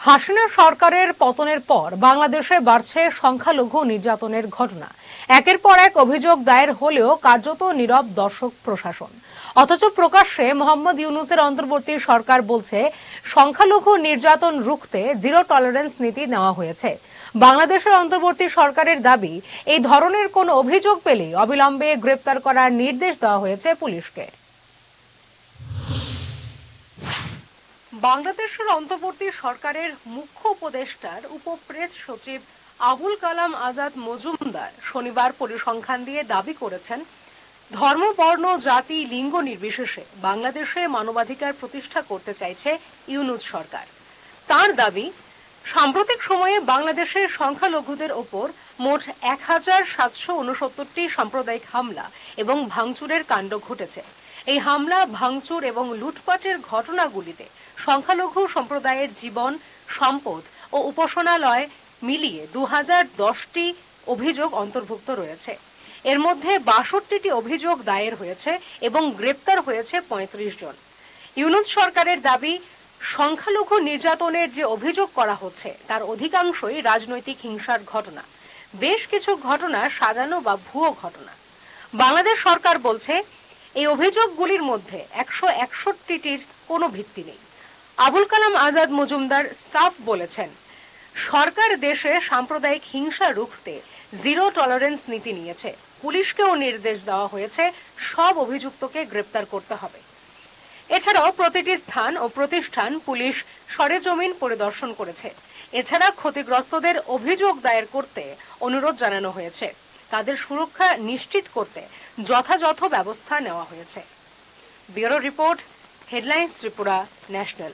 হাসিনা সরকারের পতনের পর বাংলাদেশে বাড়ছে সংখ্যালঘু নির্যাতনের ঘটনা। একের পর এক অভিযোগ দায়ের হলেও কার্যত নীরব দর্শক প্রশাসন। অথচ প্রকাশ্যে মোহাম্মদ ইউনূসের অন্তর্বর্তী সরকার বলছে সংখ্যালঘু নির্যাতন রুখতে জিরো টলারেন্স নীতি নেওয়া হয়েছে। বাংলাদেশের অন্তর্বর্তী সরকারের দাবি, এই ধরনের কোনো অভিযোগ পেলে অবিলম্বে গ্রেপ্তার করার নির্দেশ দেওয়া হয়েছে পুলিশকে। বাংলাদেশের অন্তর্বর্তী সরকারের মুখ্য উপদেষ্টার উপপ্রেস সচিব আবুল কালাম আজাদ মজুমদার শনিবার পরিসংখ্যান দিয়ে দাবি করেছেন, ধর্ম, বর্ণ, জাতি, লিঙ্গ নির্বিশেষে বাংলাদেশে মানবাধিকার প্রতিষ্ঠা করতে চাইছে ইউনূস সরকার। তার দাবি, সাম্প্রতিক সময়ে বাংলাদেশের সংখ্যালঘুদের ওপর মোট ১,৭৬৯টি সাম্প্রদায়িক হামলা এবং ভাঙচুরের কাণ্ড ঘটেছে। এই হামলা, ভাঙচুর এবং লুটপাটের ঘটনাগুলিতে সংখ্যালঘু সম্প্রদায়ের জীবন, সম্পদ ও উপাসনালয় মিলিয়ে ২০১০টি অভিযোগ অন্তর্ভুক্ত রয়েছে। এর মধ্যে ৬২টি অভিযোগ দায়ের হয়েছে এবং গ্রেপ্তার হয়েছে ৩৫ জন। ইউনূস সরকারের দাবি, সংখ্যালঘু নির্যাতনের যে অভিযোগ করা হচ্ছে তার অধিকাংশই রাজনৈতিক হিংসার ঘটনা। বেশ কিছু ঘটনা সাজানো বা ভুয়ো ঘটনা। বাংলাদেশ সরকার বলছে, এই অভিযোগগুলির মধ্যে ১৬১টির কোনো ভিত্তি নেই। আবুল কালাম আজাদ মজুমদার সাফ বলেছেন, সরকার দেশে সাম্প্রদায়িক হিংসা রুখতে জিরো টলারেন্স নীতি নিয়েছে। পুলিশকেও নির্দেশ দেওয়া হয়েছে সব অভিযুক্তকে গ্রেপ্তার করতে হবে। এছাড়াও প্রতিটি স্থান ও প্রতিষ্ঠান পুলিশ সরেজমিন পরিদর্শন করেছে। এছাড়া ক্ষতিগ্রস্তদের অভিযোগ দায়ের করতে অনুরোধ জানানো হয়েছে। তাদের সুরক্ষা নিশ্চিত করতে যথাযথ ব্যবস্থা নেওয়া হয়েছে। Bureau report, headlines Tripura national.